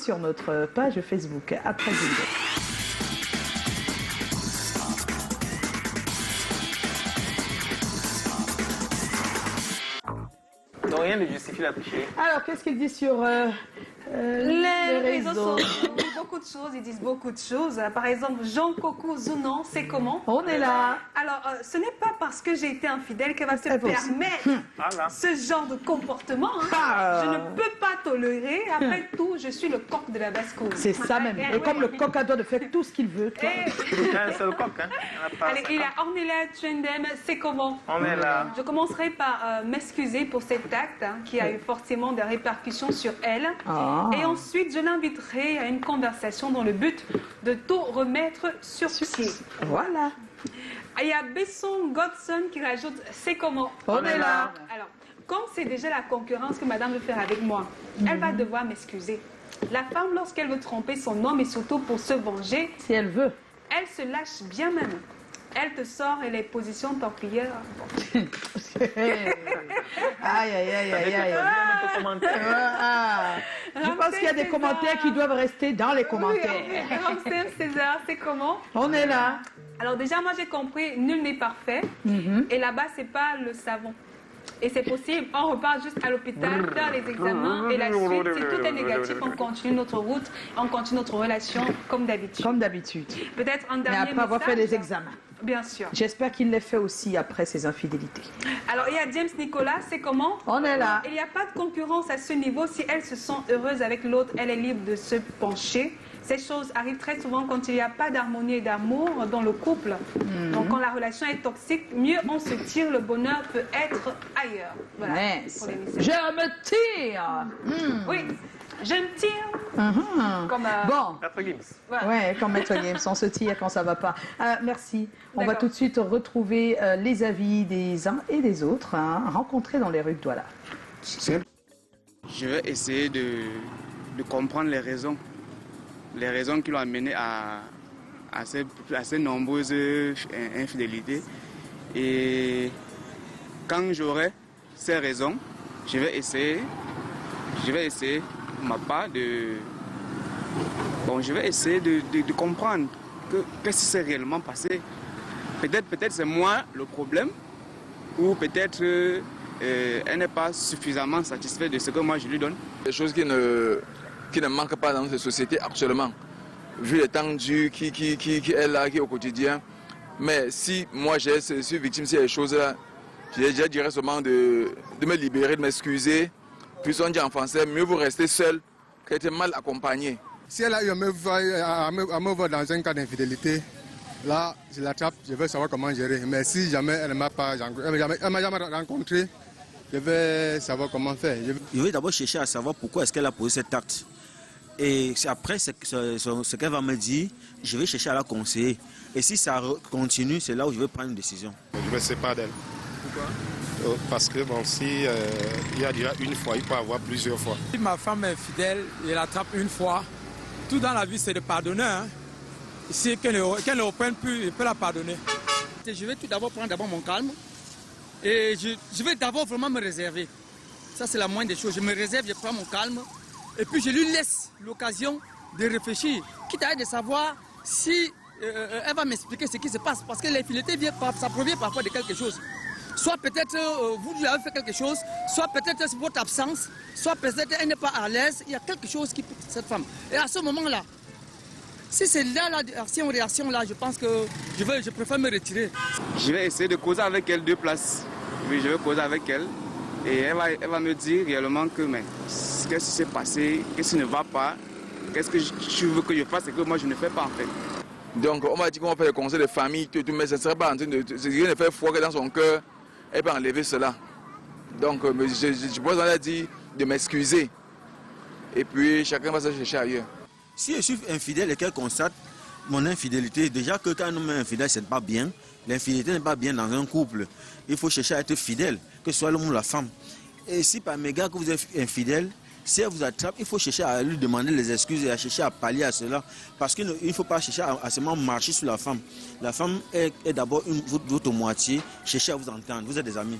sur notre page Facebook. Après le jingle. Donc rien ne justifie la tricherie. Alors, qu'est-ce qu'il dit sur les réseaux sociaux? Beaucoup de choses, ils disent beaucoup de choses. Par exemple, Jean Coco Zounan, c'est comment? On est là. Alors, ce n'est pas parce que j'ai été infidèle qu'elle va se Elle aussi. permettre Voilà. ce genre de comportement. Hein. Ah. Je ne peux pas tolérer. Après tout, je suis le coq de la basse-cour. C'est ça même. Et comme le coq a droit de faire tout ce qu'il veut, toi. C'est le coq, hein. On a pas Allez, il y a Ornella Tchendem, c'est comment? On est là. Je commencerai par m'excuser pour cet acte hein, qui a eu forcément des répercussions sur elle. Ah. Et ensuite, je l'inviterai à une conversation dans le but de tout remettre sur pied. Voilà. Il y a Besson Godson qui rajoute c'est comment? On est là. Alors, comme c'est déjà la concurrence que madame veut faire avec moi, elle va devoir m'excuser. La femme, lorsqu'elle veut tromper son homme et surtout pour se venger, Si elle veut. elle se lâche bien même. Elle te sort et les positions torpilleurs. Bon. Aïe, aïe, aïe, aïe, aïe. Viens de commentaires. Ah. Je pense qu'il y a des commentaires qui doivent rester dans les commentaires. Oui, Ramsey César, c'est comment? On est là. Alors déjà, moi j'ai compris, nul n'est parfait. Et là-bas, c'est pas le savon. Et c'est possible, on repart juste à l'hôpital, faire les examens et la suite, si tout est négatif, on continue notre route, on continue notre relation comme d'habitude. Comme d'habitude. Peut-être un Mais dernier après avoir fait message. les examens. Bien sûr. J'espère qu'il les fait aussi après ses infidélités. Alors il y a James Nicolas, c'est comment? On est là. Il n'y a pas de concurrence à ce niveau. Si elle se sent heureuse avec l'autre, elle est libre de se pencher. Ces choses arrivent très souvent quand il n'y a pas d'harmonie et d'amour dans le couple. Donc quand la relation est toxique, mieux on se tire, le bonheur peut être ailleurs. Voilà. Yes. Pour les Je messages. me tire. Oui, je me tire. Comme, Bon. Maître Gims. voilà. Ouais, comme Maître Games, on se tire quand ça va pas. Merci. On va D'accord. tout de suite retrouver les avis des uns et des autres hein, rencontrés dans les rues de Douala. Je vais essayer de comprendre les raisons qui l'ont amené à ces nombreuses infidélités. Et quand j'aurai ces raisons, je vais essayer pour ma part de comprendre qu'est-ce qui s'est réellement passé. Peut-être c'est moi le problème, ou peut-être elle n'est pas suffisamment satisfaite de ce que moi je lui donne. Des choses qui ne manquent pas dans notre société actuellement, vu les tendus qui est là, qui est au quotidien. Mais si moi je suis victime de ces choses-là, je dirais seulement de me libérer, de m'excuser. Puis on dit en français, mieux vous rester seul qu'être mal accompagné. Si elle a eu à me voir dans un cas d'infidélité, là, je l'attrape, je veux savoir comment gérer. Mais si jamais elle ne m'a pas jamais rencontré, je vais savoir comment faire. Je vais d'abord chercher à savoir pourquoi est-ce qu'elle a posé cet acte. Et après, ce qu'elle va me dire, je vais chercher à la conseiller. Et si ça continue, c'est là où je vais prendre une décision. Je me sépare d'elle. Pourquoi? Parce que bon, si il y a déjà une fois, il peut y avoir plusieurs fois. Si ma femme est fidèle, je l'attrape une fois. Tout dans la vie, c'est de pardonner. Hein. Si qu'elle ne reprenne plus, je peux la pardonner. Je vais tout d'abord prendre mon calme. Et je vais d'abord vraiment me réserver. Ça, c'est la moindre des choses. Je me réserve, je prends mon calme. Et puis, je lui laisse l'occasion de réfléchir. Quitte à elle de savoir si elle va m'expliquer ce qui se passe. Parce que l'infidélité, ça provient parfois de quelque chose. Soit peut-être vous lui avez fait quelque chose, soit peut-être c'est votre absence, soit peut-être elle n'est pas à l'aise. Il y a quelque chose qui peut cette femme. Et à ce moment-là, si c'est là la réaction là, je pense que je préfère me retirer. Je vais essayer de causer avec elle deux places. Oui, je vais causer avec elle. Et elle va me dire réellement que mais qu'est-ce qui s'est passé, qu'est-ce qui ne va pas, qu'est-ce que tu veux que je fasse et que moi je ne fais pas en fait. Donc on m'a dit qu'on va faire le conseil de famille, tout, mais ce ne serait pas en train de faire foi que dans son cœur, elle peut enlever cela. Donc je pense qu'on a dit de m'excuser. Et puis chacun va se chercher ailleurs. Si je suis infidèle et qu'elle constate mon infidélité, déjà que quand un homme est infidèle, c'est pas bien. L'infidélité n'est pas bien dans un couple. Il faut chercher à être fidèle, que ce soit l'homme ou la femme. Et si par mégarde que vous êtes infidèle, si elle vous attrape, il faut chercher à lui demander les excuses et à chercher à pallier à cela. Parce qu'il ne faut pas chercher à seulement marcher sur la femme. La femme est d'abord votre moitié. Cherchez à vous entendre. Vous êtes des amis.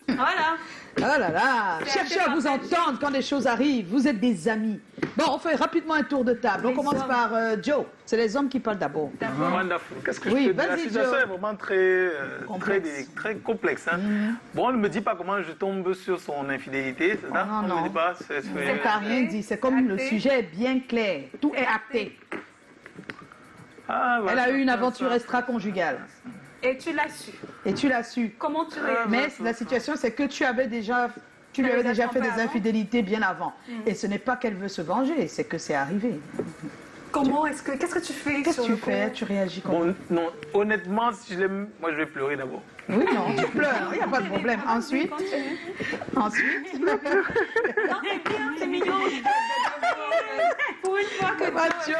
Voilà. Ah là là, C'est cherchez assez à vous partagé. entendre quand les choses arrivent. Vous êtes des amis. Bon, on fait rapidement un tour de table. On Les commence hommes. par Joe. C'est les hommes qui parlent d'abord. Wonderful. Qu'est-ce que Oui, je peux dire? La vas-y, situation Joe. est vraiment très, Complexe. très complexe. Hein. Bon, on ne me dit pas comment je tombe sur son infidélité, c'est ça? non, On ne non. me dit pas. C'est pas rien dit. C'est comme le Acté. sujet est bien clair. Tout est acté. Ah, Elle voilà, a eu une ça, aventure ça. extra-conjugale. Et tu l'as su. Et tu l'as su. Comment tu réagis? Mais la situation, c'est que tu lui avais déjà fait des infidélités bien avant. Et ce n'est pas qu'elle veut se venger, c'est que c'est arrivé. Qu'est-ce que tu fais Qu'est-ce sur que tu le fais? coup? Tu réagis comment? Bon, non, honnêtement, si je l'aime, moi je vais pleurer d'abord. Oui, non, tu pleures, il n'y a pas de problème. Ensuite, Continue. ensuite, Non, c'est bien, c'est mignon. Pour une fois que Bah, tu Joe,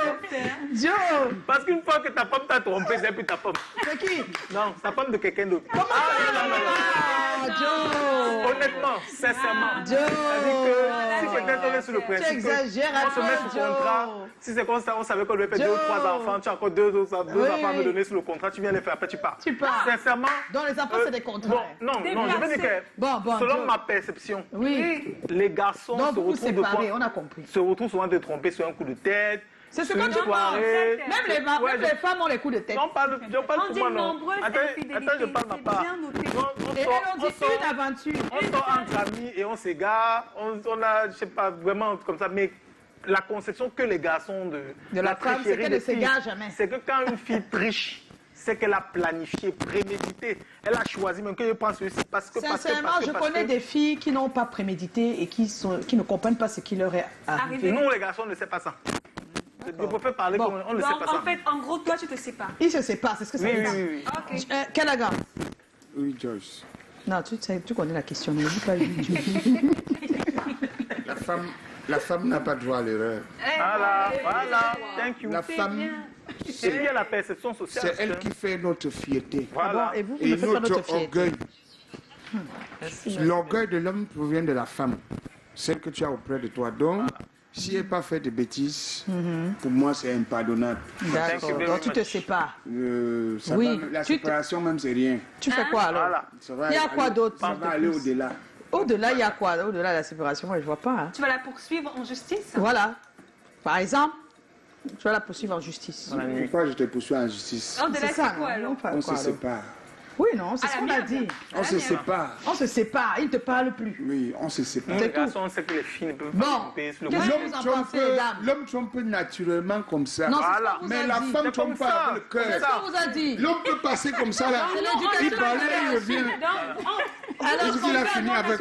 Joe, Parce qu'une fois que ta femme t'a trompé, c'est plus ta femme. c'est qui? Non, c'est la femme de quelqu'un d'autre. Ah, Joe, Honnêtement, sincèrement. Joe, Si peut-être on est sur le tu principe exagères on un se met peu, sous contrat, Joe. si c'est comme ça, on savait qu'on devait faire Joe. 2 ou 3 enfants, tu as encore deux Oui. enfants à me donner sur le contrat, tu viens les faire, après tu pars. Tu pars. Sincèrement. Dans les enfants, c'est des contrats. Bon, non, je veux dire que, Bon, selon Joe. ma perception, Oui. les garçons Donc se vous vous retrouvent, séparez, on a compris. se retrouvent souvent de tromper sur un coup de tête. C'est ce sur que une tu penses. soirée. Même les femmes ont les coups de tête. Non, je parle On pour dit moi, non. nombreuses Attends, infidélités. je parle ma C'est part. bien noté. Et elles ont dit une aventure. On sort entre amis et on s'égare. On a, je sais pas, vraiment comme ça, mais la conception que les garçons De la femme, c'est tricherie qu'elle des ne s'égare filles, jamais. C'est que quand une fille triche, c'est qu'elle a planifié, prémédité. Elle a choisi même que je pense ceci parce que. Sincèrement, je connais des filles qui n'ont pas prémédité et qui ne comprennent pas ce qui leur est arrivé. Et nous, les garçons, on ne sait pas ça. Je préfère parler Bon. comme on ne sait Donc, pas ça. en fait, en gros, toi, tu te sépares. Ils se séparent, c'est ce que ça Oui, veut oui, dire. oui, oui. Ok. Kalaga. Oui, Joyce. Non, tu connais la question, mais dis pas lui. La femme n'a pas droit à l'erreur. Voilà, thank you. La femme, C'est bien la perception sociale. c'est elle qui fait notre fierté. Voilà. Et vous, vous Et ne faites pas notre notre fierté. orgueil. L'orgueil de l'homme provient de la femme, celle que tu as auprès de toi. Donc, si elle n'a pas fait de bêtises, pour moi, c'est impardonnable. D'accord. Donc tu te sépares. Ça Oui, la tu te- séparation même, c'est rien. Tu fais quoi alors? Voilà. Ça va Il y a aller- quoi d'autre? Ça va aller au-delà. Au-delà, il y a quoi? Au-delà de la séparation, moi je vois pas. Hein. Tu vas la poursuivre en justice? Voilà. Par exemple, tu vas la poursuivre en justice. Pourquoi je te poursuis en justice? Au-delà, C'est ça, c'est quoi non? alors? Enfin, On quoi, se alors? sépare. Oui, non, c'est À ce la qu'on a merde. dit. On se sépare. On se sépare, il ne te parle plus. Oui, on se sépare. Nous, les garçons, on sait que les filles ne peuvent Bon. pas tromper sur le Qu'est-ce coup. que vous en pensez, les dames? L'homme trompe naturellement comme ça. Non, c'est ce Voilà. qu'on vous Mais a la dit. femme C'est trompe comme pas ça. avec le C'est cœur. ce qu'on vous a dit. L'homme peut passer comme ça là. C'est Il l'éducation parle, il nationale. revient. Alors, Il dit qu'il a fini avec.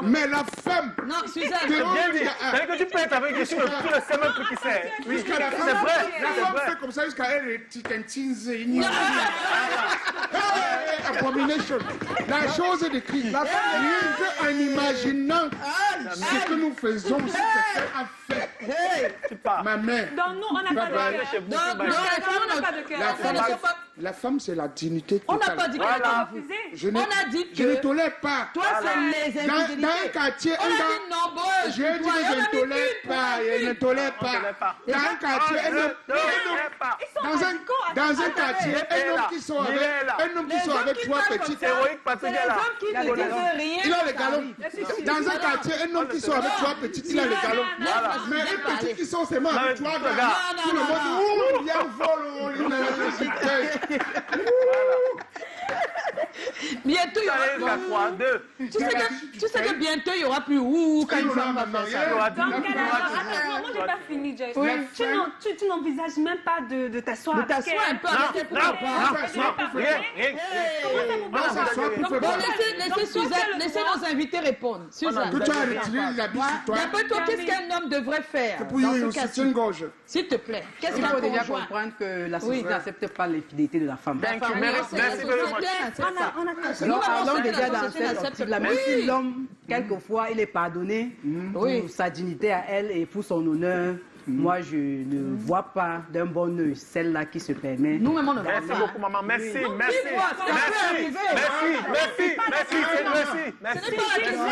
Mais la femme. non, Suzanne, Te Bien dit, dit. C'est que tu peux être avec Jésus, mais tu ne sais même plus qui c'est. Oui, Jusqu'à la c'est femme, vrai. la C'est femme vrai. fait comme ça jusqu'à elle, abomination. La chose est décrite. La femme rien qu'en imaginant ce que nous faisons, si quelqu'un a fait. hey, Tu pars. Ma mère. Donc, nous, on n'a pas de Bye-bye. cœur. Chez vous, non, tu vas- non, On n'a pas de cœur. La femme, ne sont pas- la femme, c'est la dignité on totale. n'a pas dit que Voilà. la Refusé. Je ne- On a dit Je ne que tolère pas. toi, c'est les Dans un infidélités. quartier, On a un dit gars. nombreuses. Je dis que Toi, je on a ne mis tolère une, pas. Je ne tolère On tolère pas. pas. Dans un quartier, un homme. Dans un quartier, un homme qui sort avec trois petites. Héroïque, pas tout C'est les là. hommes qui ne disent rien. Il a les galons. Dans un quartier, un homme qui sort avec trois petites, il a les galons. Mais une petite qui sort seulement avec trois gars. Tout le monde, ouh, il y a un vol, il a Bientôt, il y Allez, aura jusqu'à quoi? Deux. tu sais que bientôt, il y aura plus ouh quand une femme va faire ça. Donc, moi, j'ai pas fini, Joyce. Oui. Tu n'envisages même pas de t'asseoir De avec t'asseoir elle. un peu avec elle. Rien. Bon, laissez Suzanne, laissez nos invités répondre. Suzanne. Que tu as retiré l'habit sur toi. D'après toi, qu'est-ce qu'un homme devrait faire Pour dans y ce au cas-ci? soutien-gorge. S'il te plaît, qu'est-ce Il qu'un faut déjà conjoint? comprendre que la Oui. société n'accepte pas l'infidélité de la femme. Thank you. Oui, Merci c'est la very société, much. c'est ça. Alors, Nous, allons la déjà société dans n'accepte cette optique-là. Même Oui. si l'homme, quelquefois, il est pardonné Oui. pour sa dignité à elle et pour son honneur, moi, je ne vois pas d'un bon œil celle-là qui se permet. Nous-mêmes, on ne voit Merci pas. beaucoup, maman. Merci, merci. dis-moi, ça peut arriver. Merci. Ce n'est pas la question.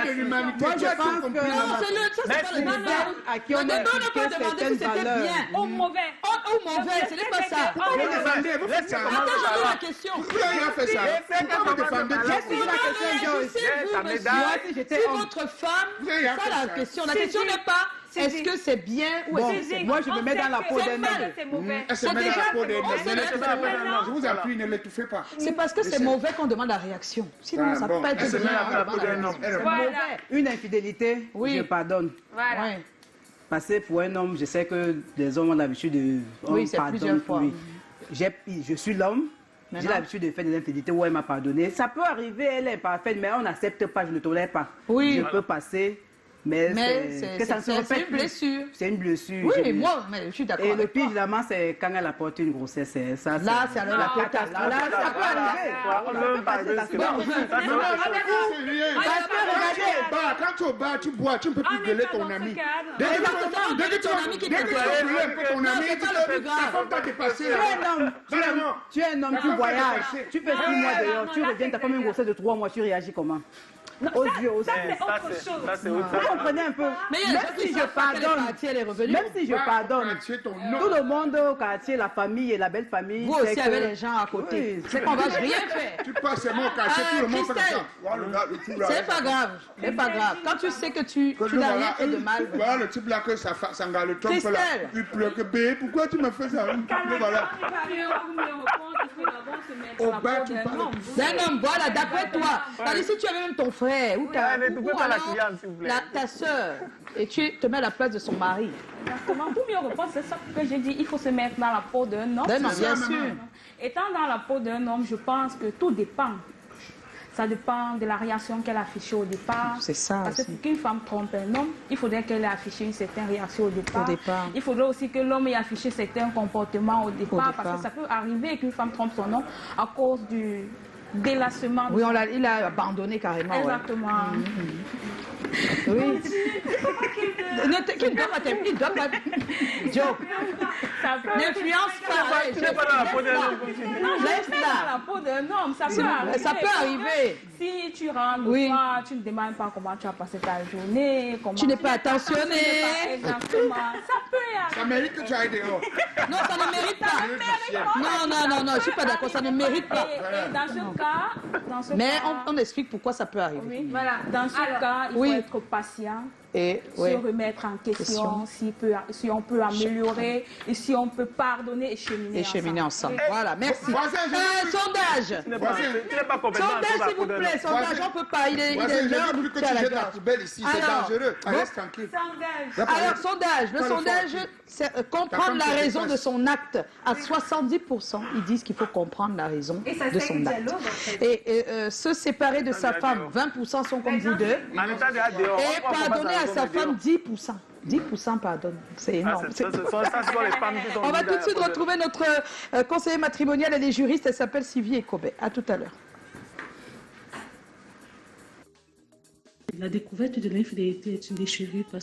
De l'humanité, Moi, tu as je pense compris. que Non, ça, c'est pas le Merci. débat. à qui on Le a débat n'a pas inculqué demandé si certaines c'était valeurs. bien. Au mauvais. ou mauvais, ce n'est pas ça. Vous défendez, vous faites ça. Attends, je pose la question. Vous avez rien fait ça. Pourquoi vous défendez J'ai posé la question, Joyce. Si votre femme, ça la question. La question n'est pas est-ce que c'est bien ou est-ce que c'est Moi, je me mets dans la peau d'un homme. C'est mauvais. Elle se met dans la peau d'un homme. on sait Je vous appuie, ne l'étouffez pas. C'est parce que c'est mauvais qu'on demande la réaction. Sinon, ça peut pas être Elle se met bien. dans la peau d'un homme. Voilà. Une infidélité, Oui. je pardonne. Voilà. Ouais. Parce que pour un homme, je sais que les hommes ont l'habitude de... Oui, c'est plusieurs fois. Je suis l'homme. J'ai Maintenant. l'habitude de faire des infidélités où elle m'a pardonné. Ça peut arriver, elle est parfaite, mais on n'accepte pas, je ne tolère pas. Oui. Je peux passer, mais que ça ne se c'est répète une plus. blessure. C'est une blessure. Oui, moi, mais je suis d'accord. Et le avec pire, toi. évidemment, c'est quand elle apporte une grossesse. Ça, Là, c'est alors la Là, catastrophe. là, ça peut arriver. On ne peut pas dire que Quand tu es au bar, tu bois, tu ne peux plus gueuler ton ami. Dès que tu vas gueuler un peu ton ami, ta femme t'a dépassé. Tu es un homme, tu voyages, tu fais 6 mois dehors, tu reviens, t'as comme une grossesse de 3 mois, tu réagis comment? Aux yeux, aux yeux. C'est autre chose. Ça, c'est autre Vous chose. comprenez un peu? Mais il y a des gens qui savent pas qu'elle est partie, elle est revenue. Même si je pardonne, Tu es ton tout le monde au quartier, la famille et la belle famille. Vous sait aussi que- avec les gens à côté. Oui. C'est qu'on va rien faire. Tu passes seulement au quartier, tout le monde fait Christelle. ça. Voilà le type là. C'est pas grave. C'est pas grave. Quand tu sais que tu n'as rien fait de mal. Voilà le type là que ça le trompe là. Christelle. Il pleure que bébé, pourquoi tu m'as fait ça? Voilà. Au bas, tu parles. D'un homme, voilà, d'après toi. C'est-à-dire, si tu avais même ton frère ou ta, ne coupez ou pas la alors cliente, s'il vous plaît. ta soeur, et tu te mets à la place de son mari. Exactement. Pour mieux répondre, c'est ça que j'ai dit. Il faut se mettre dans la peau d'un homme. D'un homme, bien sûr. Étant dans la peau d'un homme, je pense que tout dépend. Ça dépend de la réaction qu'elle a affichée au départ. C'est ça Parce que aussi. pour qu'une femme trompe un homme, il faudrait qu'elle ait affiché une certaine réaction au départ. Au départ. Il faudrait aussi que l'homme ait affiché certains comportements au départ. Parce que ça peut arriver qu'une femme trompe son homme à cause du délassement. Oui, il a abandonné carrément. Exactement. Oui. Qu'il ne doit pas t'aimer, il doit pas. Joe. N'influence pas. Tu n'es pas dans la peau d'un homme comme tu dis. Non, je Laisse suis là. dans la peau d'un homme, ça peut arriver. Ça peut arriver. Si tu rentres le Oui. soir, tu ne demandes pas comment tu as passé ta journée, comment Tu n'es pas attentionné. Exactement. Ça peut arriver. Ça mérite que tu ailles dehors. Non, ça ne mérite pas. Non, je ne suis pas d'accord, ça ne mérite pas. Et dans ce cas, Mais on explique pourquoi ça peut arriver. oui, voilà. Dans ce cas, il faut oui. être patient. Et Se ouais. remettre en question, si on peut améliorer et si on peut pardonner et cheminer Et cheminer ensemble. Voilà, merci. Voisin, Sondage. Tu n'es pas compétent. Sondage, s'il vous plaît. Sondage, on ne peut pas. Il est voisin, l'heure je de veux plus que toucher à tu la jettes la gorge. poubelle ici, c'est Alors, dangereux. bon. Reste tranquille. Alors, sondage. Le sondage, c'est comprendre la raison de son acte. À 70%, ils disent qu'il faut comprendre la raison Et ça de c'est son une acte. dialogue, en fait. Et se séparer de sa femme, 20% sont comme vous deux. En état de dehors. Et pardonner à sa femme, 10%. 10% pardonne. C'est énorme. Ça, ce sont les femmes qui sont On va mises tout de à suite la peau retrouver notre conseiller matrimonial. Elle est juriste. Elle s'appelle Sylvie Ekobé. À tout à l'heure. La découverte de l'infidélité est une déchirure parce